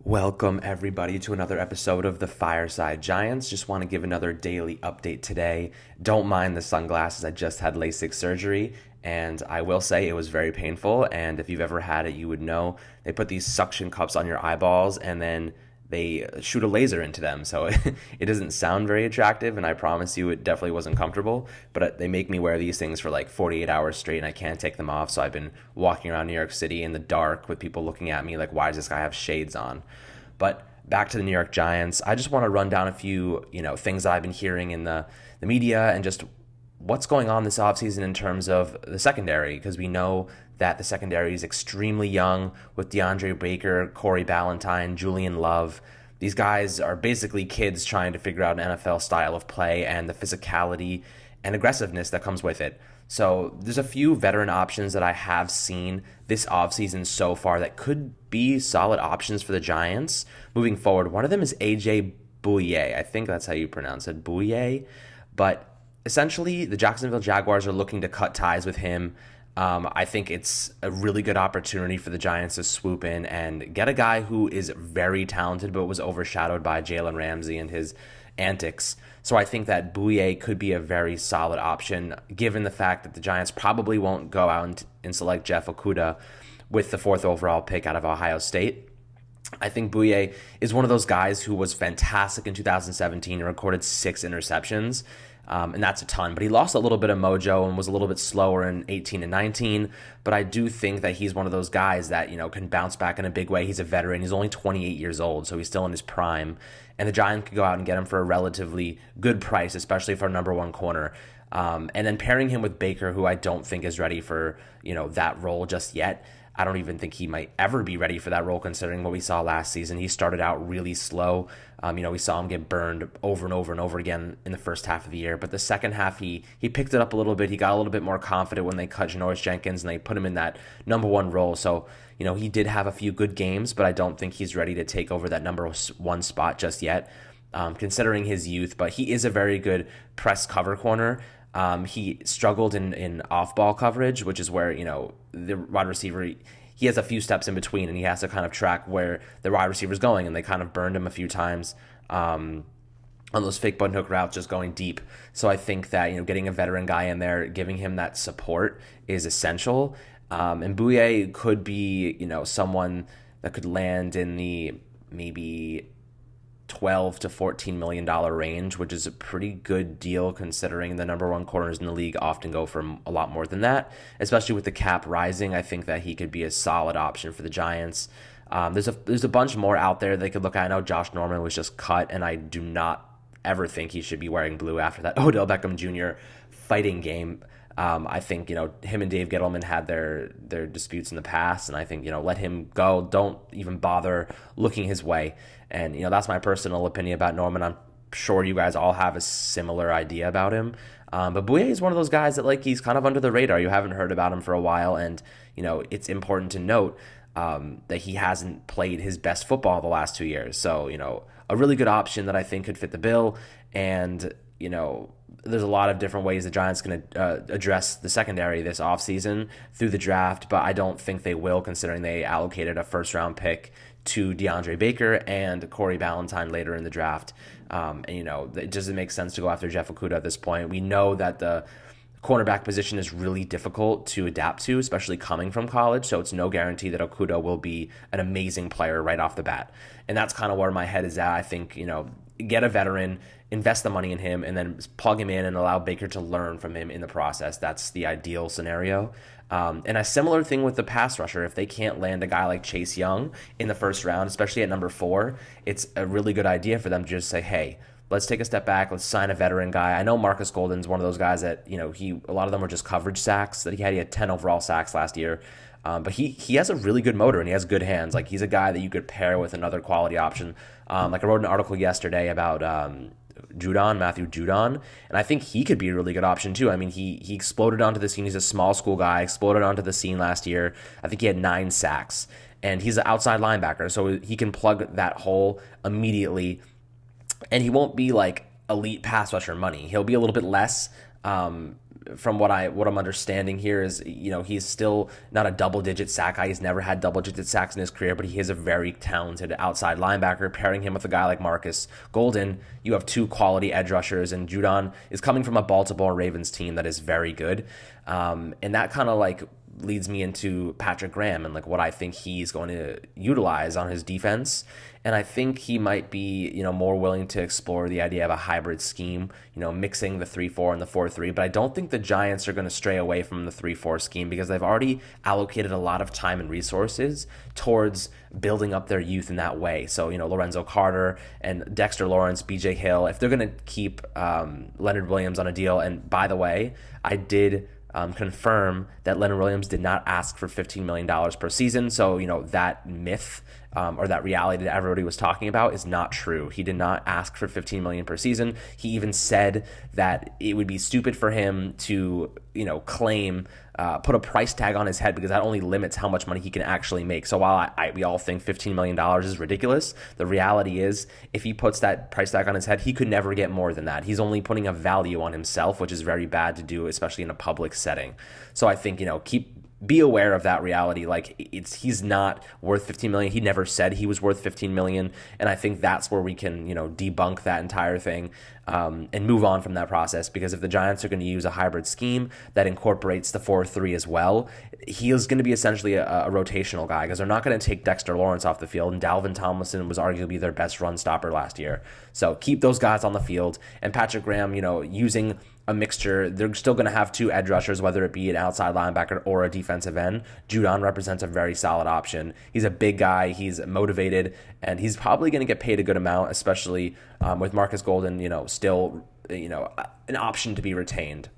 Welcome, everybody, to another episode of the Fireside Giants. Just want to give another daily update today. Don't mind the sunglasses. I just had LASIK surgery, and I will say it was very painful. And if you've ever had it, you would know they put these suction cups on your eyeballs and then they shoot a laser into them. So it doesn't sound very attractive, and I promise you it definitely wasn't comfortable. But they make me wear these things for like 48 hours straight, and I can't take them off. So I've been walking around New York City in the dark with people looking at me like, why does this guy have shades on? But back to the New York Giants, I just want to run down a few, things that I've been hearing in the media and just what's going on this offseason in terms of the secondary, because we know that the secondary is extremely young with DeAndre Baker, Corey Ballantyne, Julian Love. These guys are basically kids trying to figure out an NFL style of play and the physicality and aggressiveness that comes with it. So there's a few veteran options that I have seen this offseason so far that could be solid options for the Giants moving forward. One of them is AJ Bouye. I think that's how you pronounce it, Bouye. But essentially, the Jacksonville Jaguars are looking to cut ties with him. I think it's a really good opportunity for the Giants to swoop in and get a guy who is very talented but was overshadowed by Jalen Ramsey and his antics. So I think that Bouye could be a very solid option, given the fact that the Giants probably won't go out and select Jeff Okudah with the 4th overall pick out of Ohio State. I think Bouye is one of those guys who was fantastic in 2017 and recorded 6 interceptions. And that's a ton. But he lost a little bit of mojo and was a little bit slower in 18 and 19. But I do think that he's one of those guys that, can bounce back in a big way. He's a veteran. He's only 28 years old, so he's still in his prime. And the Giants could go out and get him for a relatively good price, especially for a number one corner. And then pairing him with Baker, who I don't think is ready for, that role just yet. I don't even think he might ever be ready for that role, considering what we saw last season. He started out really slow. We saw him get burned over and over and over again in the first half of the year. But the second half, he picked it up a little bit. He got a little bit more confident when they cut Janoris Jenkins and they put him in that number one role. So, he did have a few good games, but I don't think he's ready to take over that number one spot just yet, considering his youth. But he is a very good press cover corner. He struggled in off-ball coverage, which is where, the wide receiver, he has a few steps in between, and he has to kind of track where the wide receiver is going, and they kind of burned him a few times on those fake button hook routes just going deep. So I think that, getting a veteran guy in there, giving him that support is essential. And Bouye could be, someone that could land in the maybe $12 to $14 million range, which is a pretty good deal considering the number one corners in the league often go for a lot more than that, especially with the cap rising. I think that he could be a solid option for the Giants. There's a bunch more out there they could look at. I know Josh Norman was just cut, and I do not ever think he should be wearing blue after that Odell Beckham Jr. fighting game. I think, him and Dave Gettleman had their disputes in the past, and I think, let him go. Don't even bother looking his way. And, that's my personal opinion about Norman. I'm sure you guys all have a similar idea about him. But Bouye is one of those guys that, he's kind of under the radar. You haven't heard about him for a while, and, it's important to note that he hasn't played his best football the last 2 years. So, a really good option that I think could fit the bill. And, there's a lot of different ways the Giants can address the secondary this offseason through the draft, but I don't think they will, considering they allocated a first-round pick to DeAndre Baker and Corey Ballantyne later in the draft. It doesn't make sense to go after Jeff Okudah at this point. We know that the cornerback position is really difficult to adapt to, especially coming from college, so it's no guarantee that Okudah will be an amazing player right off the bat. And that's kind of where my head is at. I think, get a veteran, invest the money in him, and then plug him in and allow Baker to learn from him in the process. That's the ideal scenario. And a similar thing with the pass rusher. If they can't land a guy like Chase Young in the first round, especially at number 4, it's a really good idea for them to just say, hey, let's take a step back. Let's sign a veteran guy. I know Marcus Golden's one of those guys that, a lot of them were just coverage sacks that he had. He had 10 overall sacks last year. But he has a really good motor and he has good hands. He's a guy that you could pair with another quality option. I wrote an article yesterday about Matthew Judon, and I think he could be a really good option too. I mean, he exploded onto the scene. He's a small school guy, exploded onto the scene last year. I think he had 9 sacks, and he's an outside linebacker, so he can plug that hole immediately, and he won't be elite pass rusher money. He'll be a little bit less, from what I'm understanding here is, he's still not a double-digit sack guy. He's never had double-digit sacks in his career, but he is a very talented outside linebacker. Pairing him with a guy like Marcus Golden, you have two quality edge rushers, and Judon is coming from a Baltimore Ravens team that is very good. And that kind of like leads me into Patrick Graham and like what I think he's going to utilize on his defense. And I think he might be, more willing to explore the idea of a hybrid scheme, mixing the 3-4 and the 4-3. But I don't think the Giants are going to stray away from the 3-4 scheme because they've already allocated a lot of time and resources towards building up their youth in that way. So, Lorenzo Carter and Dexter Lawrence, BJ Hill, if they're going to keep Leonard Williams on a deal. And by the way, I did confirm that Leonard Williams did not ask for $15 million per season. So, that myth or that reality that everybody was talking about is not true. He did not ask for $15 million per season. He even said that it would be stupid for him to, claim, put a price tag on his head because that only limits how much money he can actually make. So while we all think $15 million is ridiculous, the reality is if he puts that price tag on his head, he could never get more than that. He's only putting a value on himself, which is very bad to do, especially in a public setting. So I think, be aware of that reality. Like he's not worth $15 million. He never said he was worth $15 million. And I think that's where we can, debunk that entire thing and move on from that process. Because if the Giants are going to use a hybrid scheme that incorporates the 4-3 as well, he is going to be essentially a rotational guy because they're not going to take Dexter Lawrence off the field. And Dalvin Tomlinson was arguably their best run stopper last year. So keep those guys on the field. And Patrick Graham, using a mixture. They're still going to have two edge rushers, whether it be an outside linebacker or a defensive end. Judon represents a very solid option. He's a big guy. He's motivated, and he's probably going to get paid a good amount, especially with Marcus Golden, still, an option to be retained.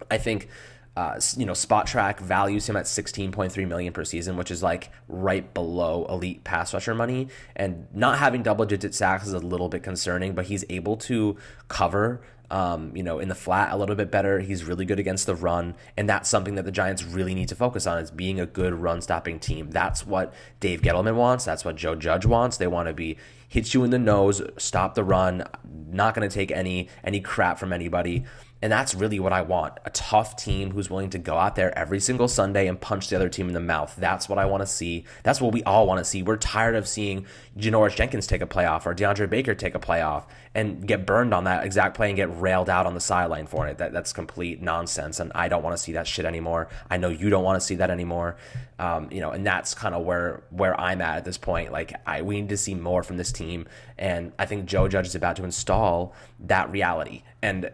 I think, Spot Track values him at $16.3 million per season, which is like right below elite pass rusher money. And not having double-digit sacks is a little bit concerning, but he's able to cover in the flat a little bit better. He's really good against the run, and that's something that the Giants really need to focus on is being a good run-stopping team. That's what Dave Gettleman wants. That's what Joe Judge wants. They want to be hit you in the nose, stop the run, not going to take any crap from anybody. And that's really what I want. A tough team who's willing to go out there every single Sunday and punch the other team in the mouth. That's what I want to see. That's what we all want to see. We're tired of seeing Janoris Jenkins take a playoff or DeAndre Baker take a playoff and get burned on that exact play and get railed out on the sideline for it. That's complete nonsense, and I don't want to see that shit anymore. I know you don't want to see that anymore. And that's kind of where I'm at this point. Like, we need to see more from this team, and I think Joe Judge is about to install that reality. And,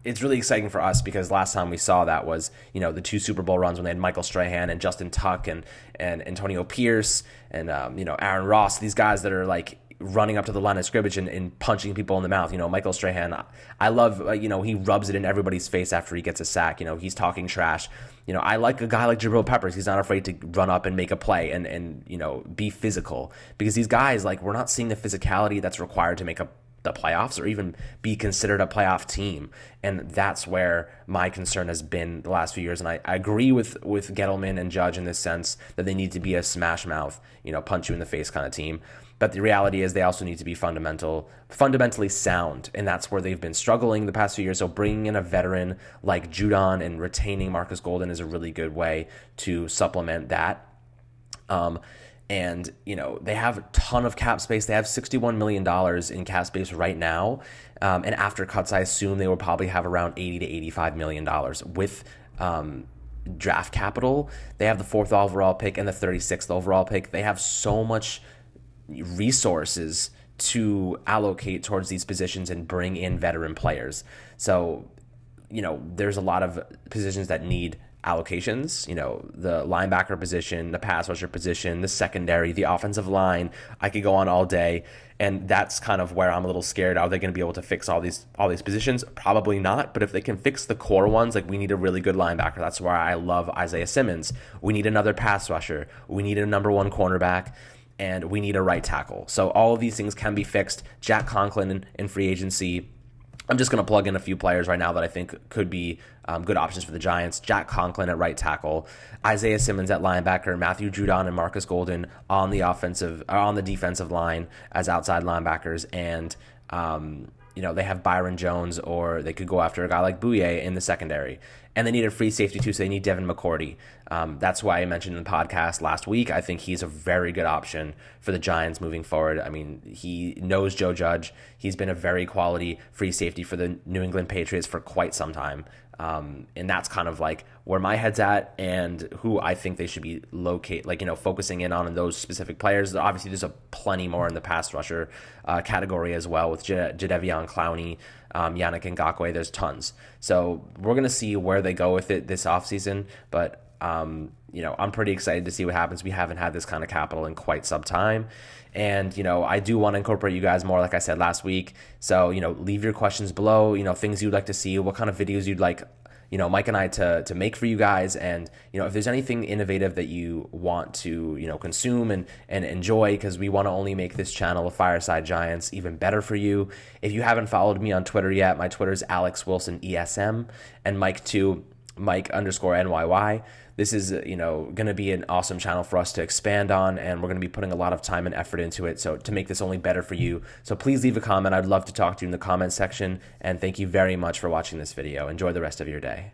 it's really exciting for us because last time we saw that was, the two Super Bowl runs when they had Michael Strahan and Justin Tuck and Antonio Pierce and, Aaron Ross, these guys that are like running up to the line of scrimmage and punching people in the mouth. Michael Strahan, I love, he rubs it in everybody's face after he gets a sack. He's talking trash. I like a guy like Jabril Peppers. He's not afraid to run up and make a play and be physical, because these guys, like, we're not seeing the physicality that's required to make the playoffs or even be considered a playoff team. And that's where my concern has been the last few years. And I agree with Gettleman and Judge in this sense that they need to be a smash mouth, punch you in the face kind of team. But the reality is they also need to be fundamentally sound, and that's where they've been struggling the past few years. So bringing in a veteran like Judon and retaining Marcus Golden is a really good way to supplement that. And, they have a ton of cap space. They have $61 million in cap space right now. And after cuts, I assume they will probably have around $80 to $85 million with draft capital. They have the 4th overall pick and the 36th overall pick. They have so much resources to allocate towards these positions and bring in veteran players. So, there's a lot of positions that need allocations, the linebacker position, the pass rusher position, the secondary, the offensive line. I could go on all day, and that's kind of where I'm a little scared. Are they going to be able to fix all these positions? Probably not, but if they can fix the core ones, like we need a really good linebacker. That's why I love Isaiah Simmons. We need another pass rusher. We need a number 1 cornerback, and we need a right tackle. So all of these things can be fixed. Jack Conklin in free agency. I'm just going to plug in a few players right now that I think could be good options for the Giants. Jack Conklin at right tackle, Isaiah Simmons at linebacker, Matthew Judon and Marcus Golden on the defensive line as outside linebackers, and they have Byron Jones, or they could go after a guy like Bouye in the secondary. And they need a free safety too, so they need Devin McCourty. That's why I mentioned in the podcast last week, I think he's a very good option for the Giants moving forward. I mean, he knows Joe Judge. He's been a very quality free safety for the New England Patriots for quite some time. And that's kind of like where my head's at, and who I think they should be focusing in on those specific players. Obviously, there's a plenty more in the pass rusher category as well with Jadeveon Clowney, Yannick Ngakoue. There's tons. So we're going to see where they go with it this offseason. But, I'm pretty excited to see what happens. We haven't had this kind of capital in quite some time. And, I do want to incorporate you guys more, like I said last week. So, leave your questions below, things you'd like to see, what kind of videos you'd like, Mike and I to make for you guys. And, if there's anything innovative that you want to, consume and enjoy, because we want to only make this channel of Fireside Giants even better for you. If you haven't followed me on Twitter yet, my Twitter is AlexWilsonESM, and Mike too, Mike_NYY. This is, going to be an awesome channel for us to expand on, and we're going to be putting a lot of time and effort into it, so to make this only better for you. So please leave a comment. I'd love to talk to you in the comment section, and thank you very much for watching this video. Enjoy the rest of your day.